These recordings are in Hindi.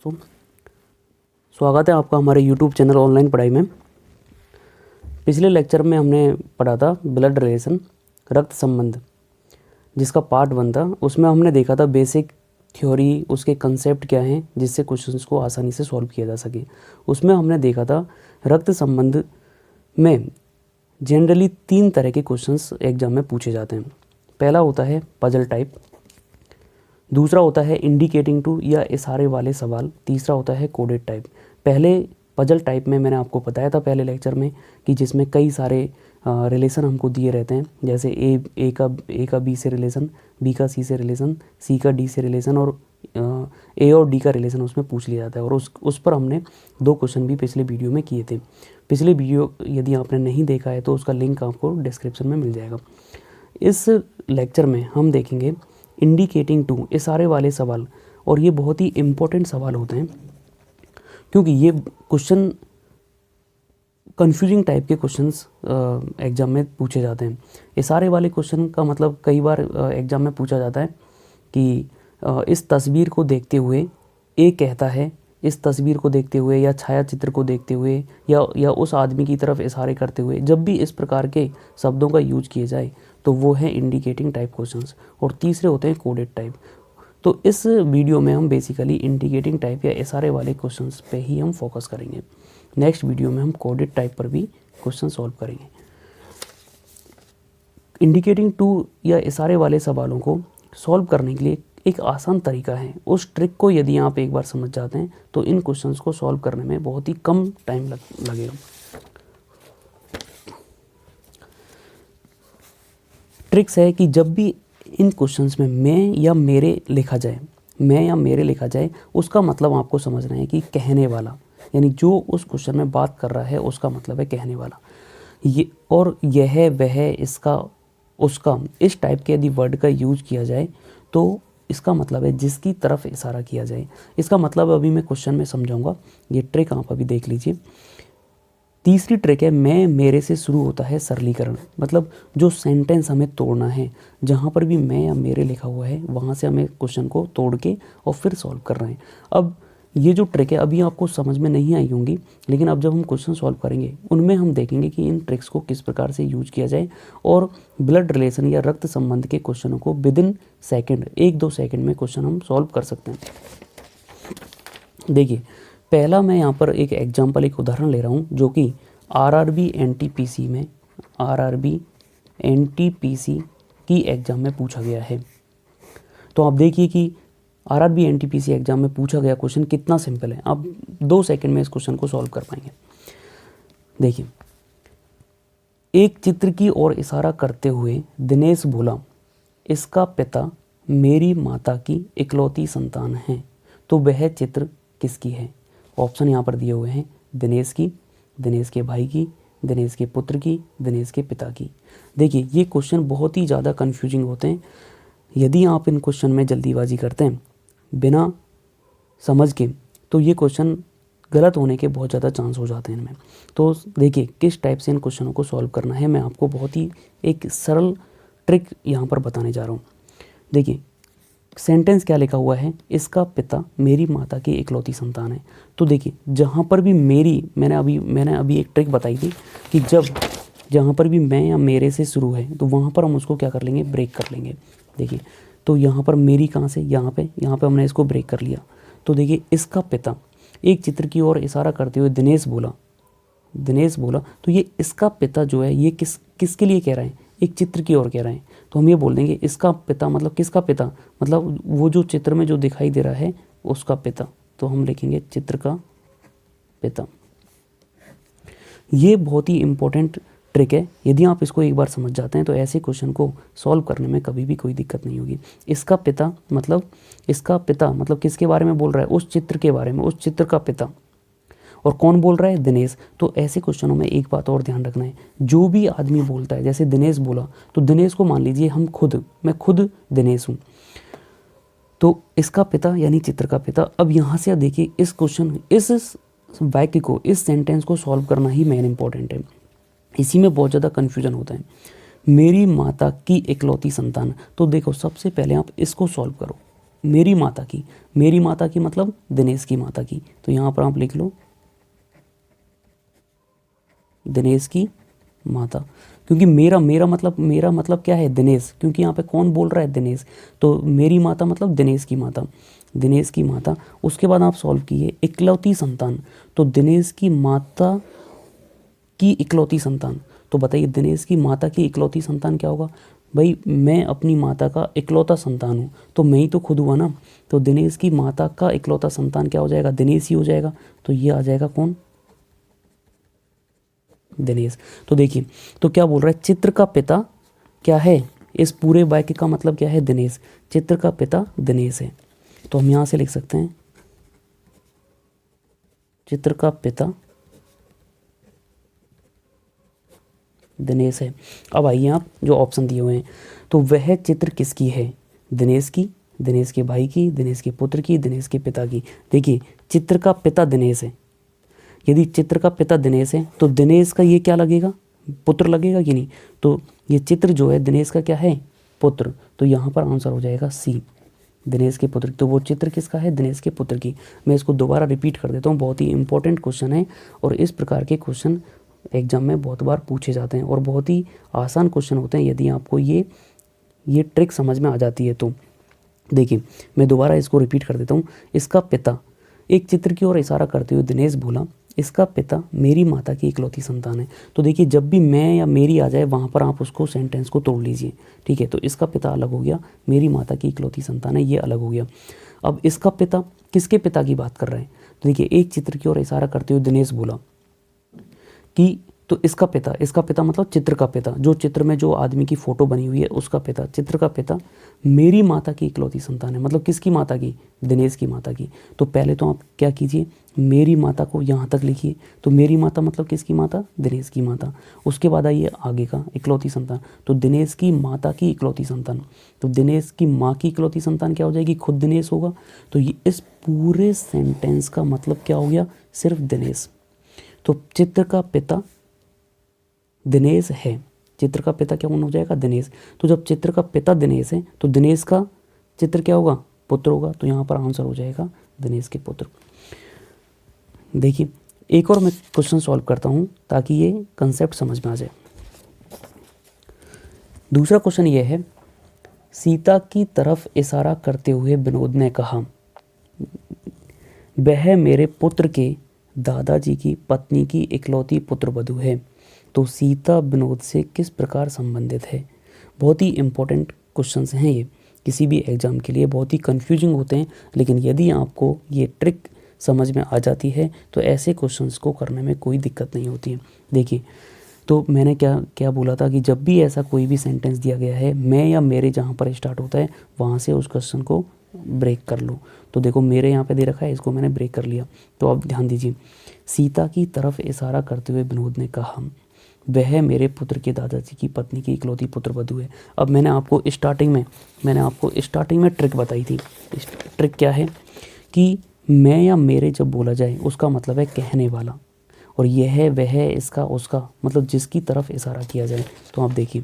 दोस्तों, स्वागत है आपका हमारे YouTube चैनल ऑनलाइन पढ़ाई में। पिछले लेक्चर में हमने पढ़ा था ब्लड रिलेशन, रक्त संबंध, जिसका पार्ट 1 था। उसमें हमने देखा था बेसिक थ्योरी, उसके कंसेप्ट क्या हैं जिससे क्वेश्चंस को आसानी से सॉल्व किया जा सके। उसमें हमने देखा था रक्त संबंध में जनरली 3 तरह के क्वेश्चंस एग्जाम में पूछे जाते हैं। पहला होता है पजल टाइप, दूसरा होता है इंडिकेटिंग टू या इशारे वाले सवाल, तीसरा होता है कोडेड टाइप। पहले पजल टाइप में मैंने आपको बताया था पहले लेक्चर में कि जिसमें कई सारे रिलेशन हमको दिए रहते हैं, जैसे ए का बी से रिलेशन, बी का सी से रिलेशन, सी का डी से रिलेशन और ए और डी का रिलेशन उसमें पूछ लिया जाता है। और उस पर हमने 2 क्वेश्चन भी पिछले वीडियो में किए थे। पिछले वीडियो यदि आपने नहीं देखा है तो उसका लिंक आपको डिस्क्रिप्शन में मिल जाएगा। इस लेक्चर में हम देखेंगे इंडिकेटिंग टू, इशारे वाले सवाल, और ये बहुत ही इम्पोर्टेंट सवाल होते हैं क्योंकि ये क्वेश्चन कंफ्यूजिंग टाइप के क्वेश्चंस एग्जाम में पूछे जाते हैं। इशारे वाले क्वेश्चन का मतलब कई बार एग्जाम में पूछा जाता है कि इस तस्वीर को देखते हुए ए कहता है, इस तस्वीर को देखते हुए या छाया चित्र को देखते हुए या उस आदमी की तरफ इशारे करते हुए, जब भी इस प्रकार के शब्दों का यूज किए जाए तो वो है इंडिकेटिंग टाइप क्वेश्चंस। और तीसरे होते हैं कोडेड टाइप। तो इस वीडियो में हम बेसिकली इंडिकेटिंग टाइप या इशारे वाले क्वेश्चंस पे ही हम फोकस करेंगे। नेक्स्ट वीडियो में हम कोडेड टाइप पर भी क्वेश्चन सॉल्व करेंगे। इंडिकेटिंग टू या इशारे वाले सवालों को सॉल्व करने के लिए एक आसान तरीका है। उस ट्रिक को यदि आप एक बार समझ जाते हैं तो इन क्वेश्चंस को सॉल्व करने में बहुत ही कम टाइम लगेगा। ट्रिक्स है कि जब भी इन क्वेश्चंस में मैं या मेरे लिखा जाए, उसका मतलब आपको समझना है कि कहने वाला, यानी जो उस क्वेश्चन में बात कर रहा है उसका मतलब है कहने वाला। ये और यह, वह, इसका, उसका, इस टाइप के यदि वर्ड का यूज किया जाए तो इसका मतलब है जिसकी तरफ इशारा किया जाए। इसका मतलब अभी मैं क्वेश्चन में समझाऊंगा, ये ट्रिक आप अभी देख लीजिए। तीसरी ट्रिक है मैं मेरे से शुरू होता है सरलीकरण, मतलब जो सेंटेंस हमें तोड़ना है, जहाँ पर भी मैं या मेरे लिखा हुआ है वहाँ से हमें क्वेश्चन को तोड़ के और फिर सॉल्व कर रहे हैं। अब ये जो ट्रिक है अभी आपको समझ में नहीं आई होंगी, लेकिन अब जब हम क्वेश्चन सॉल्व करेंगे उनमें हम देखेंगे कि इन ट्रिक्स को किस प्रकार से यूज किया जाए और ब्लड रिलेशन या रक्त संबंध के क्वेश्चनों को विदिन सेकेंड, 1-2 सेकेंड में क्वेश्चन हम सॉल्व कर सकते हैं। देखिए, पहला मैं यहाँ पर एक एग्जाम्पल, एक उदाहरण ले रहा हूँ जो कि आरआरबी एनटीपीसी की एग्ज़ाम में पूछा गया है। तो आप देखिए कि आरआरबी एनटीपीसी एग्ज़ाम में पूछा गया क्वेश्चन कितना सिंपल है। आप 2 सेकंड में इस क्वेश्चन को सॉल्व कर पाएंगे। देखिए, एक चित्र की ओर इशारा करते हुए दिनेश बोला, इसका पिता मेरी माता की इकलौती संतान है, तो वह चित्र किसकी है? ऑप्शन यहाँ पर दिए हुए हैं, दिनेश की, दिनेश के भाई की, दिनेश के पुत्र की, दिनेश के पिता की। देखिए, ये क्वेश्चन बहुत ही ज़्यादा कंफ्यूजिंग होते हैं। यदि आप इन क्वेश्चन में जल्दीबाजी करते हैं बिना समझ के, तो ये क्वेश्चन गलत होने के बहुत ज़्यादा चांस हो जाते हैं इनमें। तो देखिए किस टाइप से इन क्वेश्चनों को सॉल्व करना है, मैं आपको बहुत ही एक सरल ट्रिक यहाँ पर बताने जा रहा हूँ। देखिए, सेंटेंस क्या लिखा हुआ है, इसका पिता मेरी माता की इकलौती संतान है। तो देखिए, जहाँ पर भी मेरी, मैंने अभी एक ट्रिक बताई थी कि जहाँ पर भी मैं या मेरे से शुरू है तो वहाँ पर हम उसको क्या कर लेंगे, ब्रेक कर लेंगे। देखिए, तो यहाँ पर मेरी कहाँ से, यहाँ पे हमने इसको ब्रेक कर लिया। तो देखिए, इसका पिता, एक चित्र की ओर इशारा करते हुए दिनेश बोला, तो ये इसका पिता जो है ये किसके लिए कह रहे हैं, एक चित्र की ओर कह रहे हैं। तो हम ये बोल देंगे इसका पिता मतलब किसका पिता, मतलब वो जो चित्र में जो दिखाई दे रहा है उसका पिता। तो हम लिखेंगे चित्र का पिता। ये बहुत ही इम्पोर्टेंट ट्रिक है। यदि आप इसको एक बार समझ जाते हैं तो ऐसे क्वेश्चन को सॉल्व करने में कभी भी कोई दिक्कत नहीं होगी। इसका पिता मतलब किसके बारे में बोल रहा है, उस चित्र के बारे में, उस चित्र का पिता। और कौन बोल रहा है, दिनेश। तो ऐसे क्वेश्चनों में एक बात और ध्यान रखना है, जो भी आदमी बोलता है, जैसे दिनेश बोला तो दिनेश को मान लीजिए मैं खुद दिनेश हूँ, तो इसका पिता यानी चित्र का पिता। अब यहाँ से देखिए, इस वाक्य को, इस सेंटेंस को सॉल्व करना ही मेन इंपॉर्टेंट है। इसी में बहुत ज़्यादा कन्फ्यूजन होता है। मेरी माता की इकलौती संतान, तो देखो सबसे पहले आप इसको सॉल्व करो। मेरी माता की मतलब दिनेश की माता की। तो यहाँ पर आप लिख लो दिनेश की माता, क्योंकि मेरा मतलब क्या है, दिनेश, क्योंकि यहाँ पे कौन बोल रहा है, दिनेश। तो मेरी माता मतलब दिनेश की माता, दिनेश की माता। उसके बाद आप सॉल्व कीजिए इकलौती संतान। तो दिनेश की माता की इकलौती संतान, तो बताइए दिनेश की माता की इकलौती संतान क्या होगा। भाई मैं अपनी माता का इकलौता संतान हूँ, तो मैं ही तो खुद हुआ ना। तो दिनेश की माता का इकलौता संतान क्या हो जाएगा, दिनेश ही हो जाएगा। तो ये आ जाएगा कौन, दिनेश। तो देखिए, तो क्या बोल रहा है, चित्र का पिता क्या है, इस पूरे वाक्य का मतलब क्या है, दिनेश। चित्र का पिता दिनेश है। तो हम यहाँ से लिख सकते हैं चित्र का पिता दिनेश है। अब आइए आप जो ऑप्शन दिए हुए हैं, तो वह चित्र किसकी है, दिनेश की, दिनेश के भाई की, दिनेश के पुत्र की, दिनेश के पिता की। देखिए चित्र का पिता दिनेश है, यदि चित्र का पिता दिनेश है तो दिनेश का ये क्या लगेगा, पुत्र लगेगा कि नहीं। तो ये चित्र जो है दिनेश का क्या है, पुत्र। तो यहाँ पर आंसर हो जाएगा सी, दिनेश के पुत्र। तो वो चित्र किसका है, दिनेश के पुत्र की। मैं इसको दोबारा रिपीट कर देता हूँ, बहुत ही इंपॉर्टेंट क्वेश्चन है और इस प्रकार के क्वेश्चन एग्जाम में बहुत बार पूछे जाते हैं और बहुत ही आसान क्वेश्चन होते हैं यदि आपको ये ट्रिक समझ में आ जाती है तो। देखिए मैं दोबारा इसको रिपीट कर देता हूँ। इसका पिता, एक चित्र की ओर इशारा करते हुए दिनेश बोला, इसका पिता मेरी माता की इकलौती संतान है। तो देखिए जब भी मैं या मेरी आ जाए वहाँ पर आप उसको सेंटेंस को तोड़ लीजिए, ठीक है। तो इसका पिता अलग हो गया, मेरी माता की इकलौती संतान है, ये अलग हो गया। अब इसका पिता किसके पिता की बात कर रहे हैं, तो देखिए एक चित्र की ओर इशारा करते हुए दिनेश बोला कि, तो इसका पिता मतलब चित्र का पिता, जो चित्र में जो आदमी की फोटो बनी हुई है उसका पिता, चित्र का पिता मेरी माता की इकलौती संतान है, मतलब किसकी माता की, दिनेश की माता की। तो पहले तो आप क्या कीजिए, मेरी माता को यहाँ तक लिखिए। तो मेरी माता मतलब किसकी माता, दिनेश की माता। उसके बाद आइए आगे का, इकलौती संतान। तो दिनेश की माता की इकलौती संतान, तो दिनेश की माँ की इकलौती संतान क्या हो जाएगी, खुद दिनेश होगा। तो ये इस पूरे सेंटेंस का मतलब क्या हो गया, सिर्फ दिनेश। तो चित्र का पिता दिनेश है, चित्र का पिता क्या हो जाएगा, दिनेश। तो जब चित्र का पिता दिनेश है तो दिनेश का चित्र क्या होगा, पुत्र होगा। तो यहाँ पर आंसर हो जाएगा दिनेश के पुत्र। देखिए एक और मैं क्वेश्चन सॉल्व करता हूँ ताकि ये कंसेप्ट समझ में आ जाए। दूसरा क्वेश्चन ये है, सीता की तरफ इशारा करते हुए विनोद ने कहा, वह मेरे पुत्र के दादाजी की पत्नी की इकलौती पुत्रवधू है। तो सीता विनोद से किस प्रकार संबंधित है। बहुत ही इम्पोर्टेंट क्वेश्चंस हैं ये, किसी भी एग्ज़ाम के लिए बहुत ही कंफ्यूजिंग होते हैं, लेकिन यदि आपको ये ट्रिक समझ में आ जाती है तो ऐसे क्वेश्चंस को करने में कोई दिक्कत नहीं होती है। देखिए तो मैंने क्या क्या बोला था कि जब भी ऐसा कोई भी सेंटेंस दिया गया है, मैं या मेरे जहाँ पर स्टार्ट होता है वहाँ से उस क्वेश्चन को ब्रेक कर लो। तो देखो मेरे यहाँ पे दे रखा है, इसको मैंने ब्रेक कर लिया। तो अब ध्यान दीजिए, सीता की तरफ इशारा करते हुए विनोद ने कहा, वह मेरे पुत्र के दादाजी की पत्नी की इकलौती पुत्रवधू है। अब मैंने आपको स्टार्टिंग में ट्रिक बताई थी। ट्रिक क्या है कि मैं या मेरे जब बोला जाए उसका मतलब है कहने वाला, और यह है वह है इसका उसका, मतलब जिसकी तरफ इशारा किया जाए। तो आप देखिए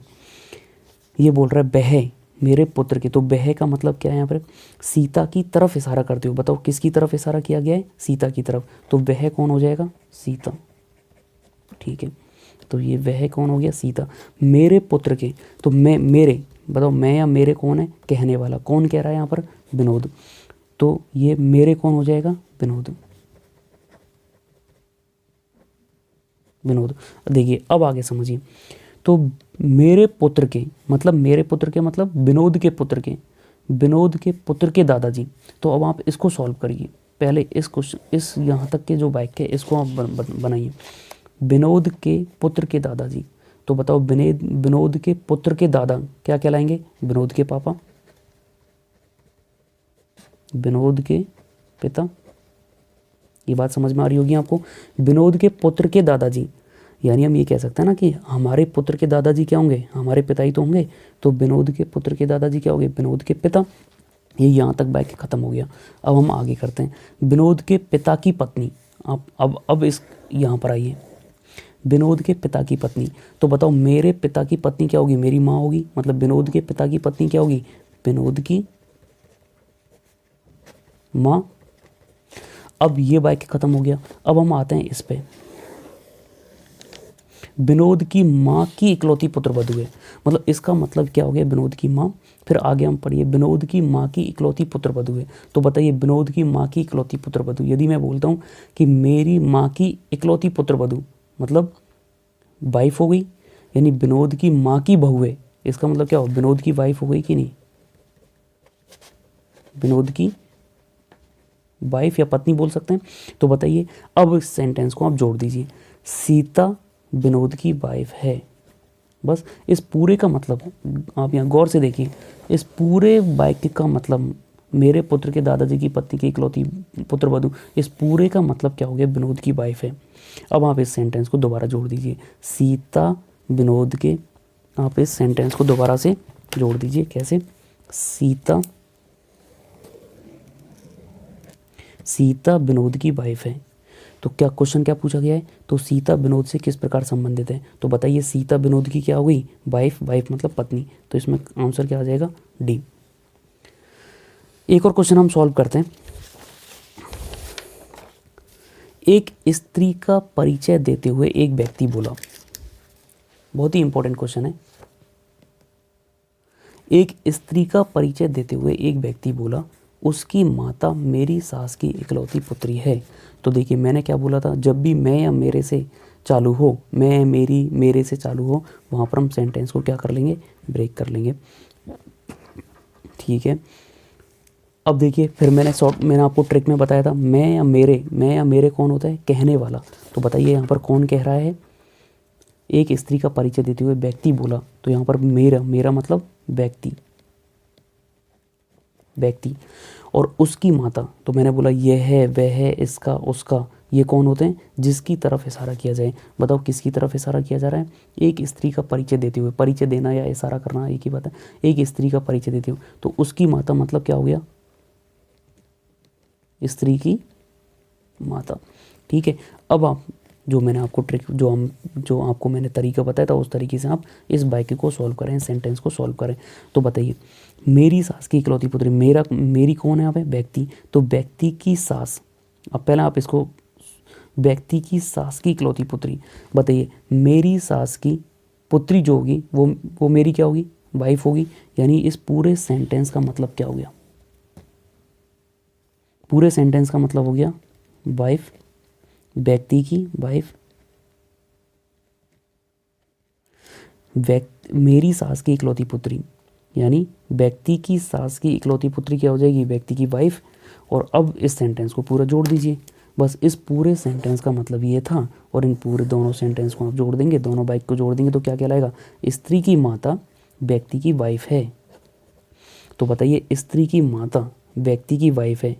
ये बोल रहा है वह मेरे पुत्र के, तो वह का मतलब क्या है, यहाँ पर सीता की तरफ इशारा करते हो। बताओ किसकी तरफ इशारा किया गया है, सीता की तरफ। तो वह कौन हो जाएगा, सीता, ठीक है। तो ये वह कौन हो गया, सीता। मेरे पुत्र के, तो मैं मेरे, बताओ मैं या मेरे कौन है, कहने वाला, कौन कह रहा है यहाँ पर, विनोद। तो ये मेरे कौन हो जाएगा, विनोद, विनोद। देखिए अब आगे समझिए, तो मेरे पुत्र के मतलब विनोद के पुत्र के, विनोद के पुत्र के दादाजी। तो अब आप इसको सॉल्व करिए। पहले इस क्वेश्चन, इस यहाँ तक के जो वाक्य है इसको आप बनाइए। विनोद के पुत्र के दादाजी, तो बताओ विनोद के पुत्र के दादा क्या कहलाएंगे, विनोद के पापा, विनोद के पिता। ये बात समझ में आ रही होगी आपको। विनोद के पुत्र के दादाजी, यानी हम ये कह सकते हैं ना कि हमारे पुत्र के दादाजी क्या होंगे, हमारे पिता ही तो होंगे। तो विनोद के पुत्र के दादाजी क्या होंगे, विनोद के पिता। ये यहाँ तक वाक्य खत्म हो गया। अब हम आगे करते हैं, विनोद के पिता की पत्नी। अब इस यहाँ पर आइए, विनोद के पिता की पत्नी। तो बताओ मेरे पिता की पत्नी क्या होगी, मेरी माँ होगी, मतलब विनोद के पिता की पत्नी क्या होगी, विनोद की माँ। अब ये वाक्य खत्म हो गया। अब हम आते हैं इस पे, विनोद की माँ की इकलौती पुत्र वधू है। मतलब इसका मतलब क्या हो गया, विनोद की माँ। फिर आगे हम पढ़िए, विनोद की माँ की इकलौती पुत्र वधू है। तो बताइए, विनोद की माँ की इकलौती पुत्र वधू, यदि मैं बोलता हूँ कि मेरी माँ की इकलौती पुत्र वधू, मतलब वाइफ हो गई, यानी विनोद की माँ की बहू है। इसका मतलब क्या हो, विनोद की वाइफ हो गई कि नहीं, विनोद की वाइफ या पत्नी बोल सकते हैं। तो बताइए, अब इस सेंटेंस को आप जोड़ दीजिए, सीता विनोद की वाइफ है। बस इस पूरे का मतलब, आप यहाँ गौर से देखिए, इस पूरे वाक्य का मतलब, मेरे पुत्र के दादाजी की पत्नी की इकलौती पुत्र वधू, इस पूरे का मतलब क्या हो गया, विनोद की वाइफ है। अब आप इस सेंटेंस को दोबारा जोड़ दीजिए, सीता विनोद के, आप इस सेंटेंस को दोबारा से जोड़ दीजिए। कैसे, सीता विनोद की वाइफ है। तो क्या क्वेश्चन क्या पूछा गया है, तो सीता विनोद से किस प्रकार संबंधित है। तो बताइए, सीता विनोद की क्या हो गई, वाइफ, वाइफ मतलब पत्नी। तो इसमें आंसर क्या आ जाएगा, डी। एक और क्वेश्चन हम सॉल्व करते हैं। एक स्त्री का परिचय देते हुए एक व्यक्ति बोला, बहुत ही इंपॉर्टेंट क्वेश्चन है। एक स्त्री का परिचय देते हुए एक व्यक्ति बोला, उसकी माता मेरी सास की इकलौती पुत्री है। तो देखिए, मैंने क्या बोला था, जब भी मैं या मेरे से चालू हो, मैं, मेरी, मेरे से चालू हो, वहाँ पर हम सेंटेंस को क्या कर लेंगे, ब्रेक कर लेंगे। ठीक है। अब देखिए, फिर मैंने आपको ट्रिक में बताया था, मैं या मेरे कौन होता है, कहने वाला। तो बताइए यहाँ पर कौन कह रहा है, एक स्त्री का परिचय देते हुए व्यक्ति बोला, तो यहाँ पर मेरा मतलब व्यक्ति, और उसकी माता, तो मैंने बोला यह है, वह है, इसका, उसका, ये कौन होते हैं, जिसकी तरफ इशारा किया जाए। बताओ किसकी तरफ इशारा किया जा रहा है, एक स्त्री का परिचय देते हुए, परिचय देना या इशारा करना एक ही बात है। एक स्त्री का परिचय देते हुए, तो उसकी माता मतलब क्या हो गया, स्त्री की माता। ठीक है। अब आप, जो मैंने आपको ट्रिक, जो आपको मैंने तरीका बताया था, उस तरीके से आप इस वाक्य को सॉल्व करें, सेंटेंस को सॉल्व करें। तो बताइए, मेरी सास की इकलौती पुत्री, मेरी कौन है यहाँ पे, व्यक्ति। तो व्यक्ति की सास, अब पहले आप इसको, व्यक्ति की सास की इकलौती पुत्री। बताइए, मेरी सास की पुत्री जो होगी वो मेरी क्या होगी, वाइफ होगी। यानी इस पूरे सेंटेंस का मतलब क्या हो गया, पूरे सेंटेंस का मतलब हो गया वाइफ, व्यक्ति की वाइफ, मेरी सास की इकलौती पुत्री, यानी व्यक्ति की सास की इकलौती पुत्री क्या हो जाएगी, व्यक्ति की वाइफ। और अब इस सेंटेंस को पूरा जोड़ दीजिए। बस इस पूरे सेंटेंस का मतलब ये था, और इन पूरे दोनों सेंटेंस को आप जोड़ देंगे, दोनों वाक्य को जोड़ देंगे, तो क्या कहलाएगा, स्त्री की माता व्यक्ति की वाइफ है। तो बताइए, स्त्री की माता व्यक्ति की वाइफ है,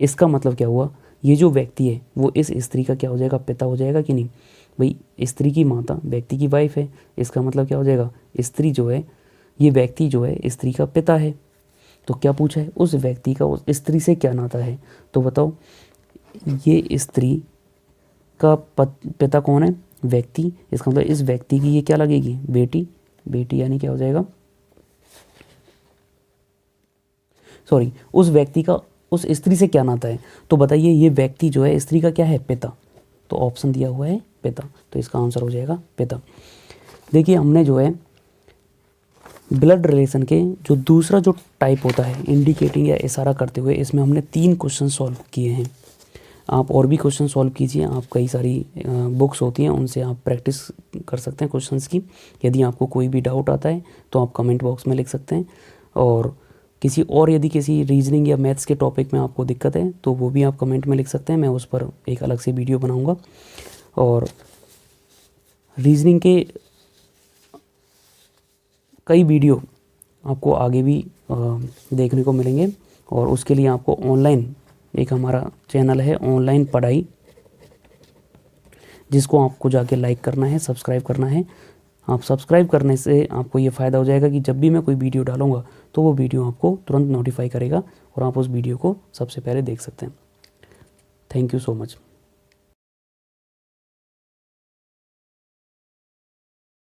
इसका मतलब क्या हुआ, ये जो व्यक्ति है वो इस स्त्री का क्या हो जाएगा, पिता हो जाएगा कि नहीं। भाई, स्त्री की माता व्यक्ति की वाइफ है, इसका मतलब क्या हो जाएगा, स्त्री जो है, ये व्यक्ति जो है स्त्री का पिता है। तो क्या पूछा है, उस व्यक्ति का उस स्त्री से क्या नाता है। तो बताओ, ये स्त्री का पिता कौन है, व्यक्ति। इसका मतलब इस व्यक्ति की ये क्या लगेगी, बेटी, यानी क्या हो जाएगा, सॉरी, उस व्यक्ति का उस स्त्री से क्या नाता है। तो बताइए, ये व्यक्ति जो है स्त्री का क्या है, पिता। तो ऑप्शन दिया हुआ है पिता, तो इसका आंसर हो जाएगा पिता। देखिए, हमने जो है ब्लड रिलेशन के जो दूसरा जो टाइप होता है, इंडिकेटिंग या इशारा करते हुए, इसमें हमने 3 क्वेश्चन सॉल्व किए हैं। आप और भी क्वेश्चन सॉल्व कीजिए, आप कई सारी बुक्स होती हैं, उनसे आप प्रैक्टिस कर सकते हैं क्वेश्चंस की। यदि आपको कोई भी डाउट आता है तो आप कमेंट बॉक्स में लिख सकते हैं, और यदि किसी रीजनिंग या मैथ्स के टॉपिक में आपको दिक्कत है तो वो भी आप कमेंट में लिख सकते हैं, मैं उस पर एक अलग से वीडियो बनाऊंगा। और रीजनिंग के कई वीडियो आपको आगे भी देखने को मिलेंगे, और उसके लिए आपको ऑनलाइन एक हमारा चैनल है ऑनलाइन पढ़ाई, जिसको आपको जाके लाइक करना है, सब्सक्राइब करना है। आप सब्सक्राइब करने से आपको ये फ़ायदा हो जाएगा कि जब भी मैं कोई वीडियो डालूंगा तो वो वीडियो आपको तुरंत नोटिफाई करेगा, और आप उस वीडियो को सबसे पहले देख सकते हैं। Thank you so much.